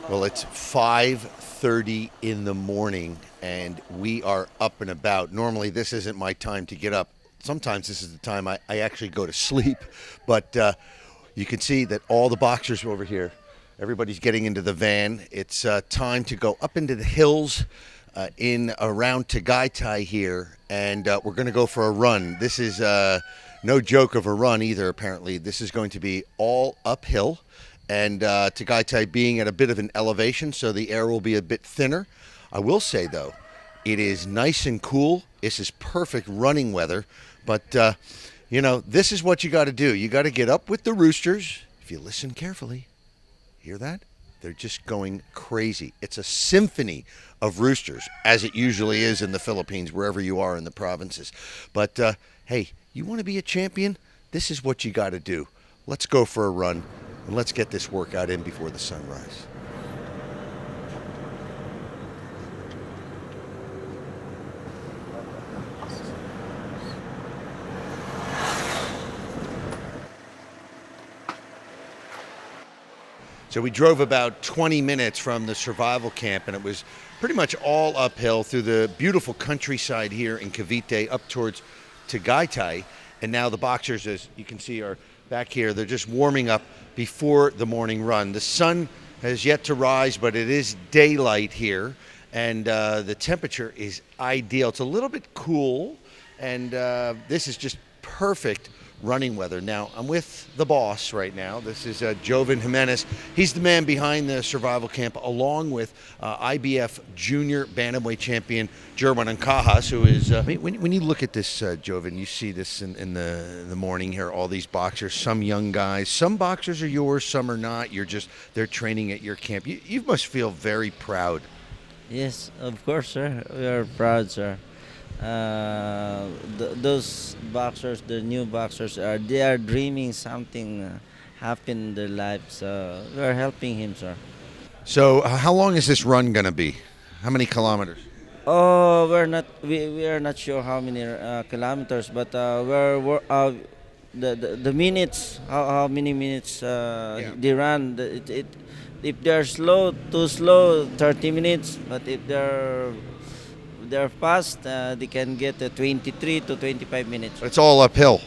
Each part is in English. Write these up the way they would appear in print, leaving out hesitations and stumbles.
Well, it's 5:30 in the morning, and we are up and about. Normally, this isn't my time to get up. Sometimes this is the time I actually go to sleep. But you can see that all the boxers are over here. Everybody's getting into the van. It's time to go up into the hills in around Tagaytay here, and we're going to go for a run. This is no joke of a run either, apparently. This is going to be all uphill. And Tagaytay being at a bit of an elevation, so the air will be a bit thinner. I will say, though, it is nice and cool. This is perfect running weather. But, this is what you got to do. You got to get up with the roosters. If you listen carefully, hear that? They're just going crazy. It's a symphony of roosters, as it usually is in the Philippines, wherever you are in the provinces. But, hey, you want to be a champion? This is what you got to do. Let's go for a run. And let's get this workout in before the sunrise. So we drove about 20 minutes from the survival camp, and it was pretty much all uphill through the beautiful countryside here in Cavite up towards Tagaytay. And now the boxers, as you can see, are back here. They're just warming up before the morning run. The sun has yet to rise, but it is daylight here, and the temperature is ideal. It's a little bit cool, and this is just perfect running weather. Now, I'm with the boss right now. This is Joven Jimenez. He's the man behind the survival camp, along with IBF junior bantamweight champion Ridhwan, who is. When you look at this, Joven, you see this in the morning here. All these boxers, some young guys, some boxers are yours, some are not. They're training at your camp. You must feel very proud. Yes, of course, sir. We are proud, sir. Those boxers, the new boxers, they are dreaming something happen in their lives. So we are helping him, sir. So, how long is this run going to be? How many kilometers? Oh, we are not sure how many kilometers, but the minutes, how many minutes they run. If they're slow, too slow, 30 minutes. But if they're fast, they can get 23 to 25 minutes. It's all uphill.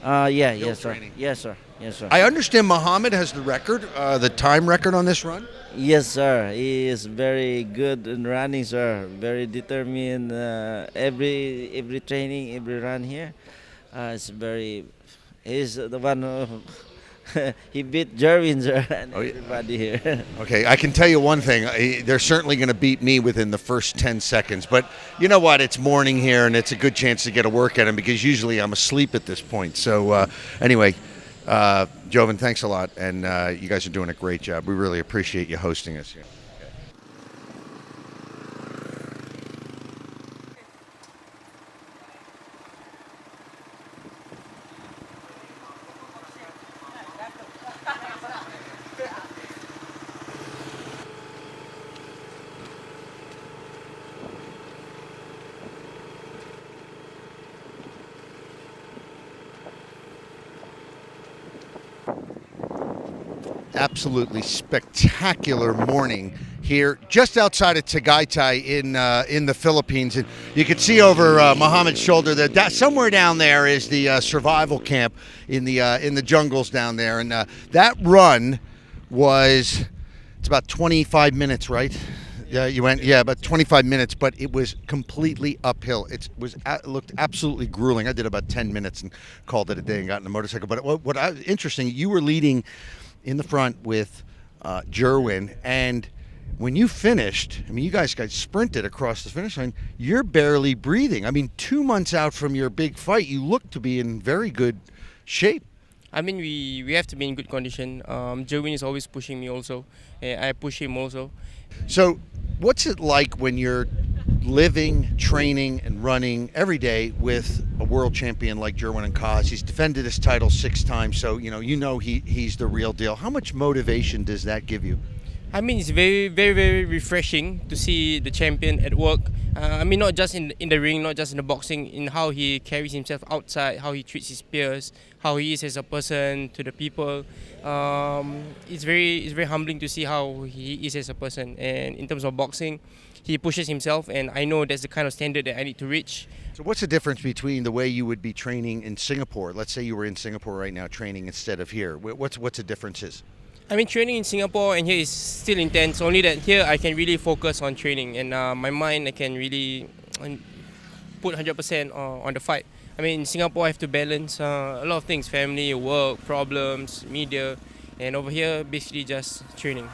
Yes, sir. Training. Yes, sir. Yes, sir. I understand Muhamad has the record, the time record on this run. Yes, sir. He is very good in running, sir. Very determined. Every training, every run here, it's very. He's the one who he beat Jerwin, sir, and everybody here. Okay, I can tell you one thing. They're certainly going to beat me within the first 10 seconds. But you know what? It's morning here, and it's a good chance to get a workout in because usually I'm asleep at this point. So anyway, Joven, thanks a lot. And you guys are doing a great job. We really appreciate you hosting us here. Absolutely spectacular morning here just outside of Tagaytay in the Philippines. And you can see over Muhammad's shoulder that somewhere down there is the survival camp in the jungles down there. And that run it's about 25 minutes, right? Yeah, you went, about 25 minutes, but it was completely uphill. It looked absolutely grueling. I did about 10 minutes and called it a day and got in the motorcycle. But interesting, you were leading in the front with Jerwin, and when you finished, I mean, you guys sprinted across the finish line. You're barely breathing. I mean, 2 months out from your big fight, you look to be in very good shape. I mean, we have to be in good condition. Jerwin is always pushing me also. I push him also. So, what's it like when you're living, training, and running every day with a world champion like Ridhwan? He's defended his title 6 times, so he's the real deal. How much motivation does that give you? I mean, it's very, very, very refreshing to see the champion at work. I mean, not just in the ring, not just in the boxing, in how he carries himself outside, how he treats his peers, how he is as a person to the people. It's very humbling to see how he is as a person. And in terms of boxing, he pushes himself, and I know that's the kind of standard that I need to reach. So what's the difference between the way you would be training in Singapore? Let's say you were in Singapore right now training instead of here. What's the differences? I mean, training in Singapore and here is still intense. Only that here I can really focus on training, and my mind I can really put 100% on the fight. I mean, in Singapore I have to balance a lot of things: family, work, problems, media, and over here basically just training.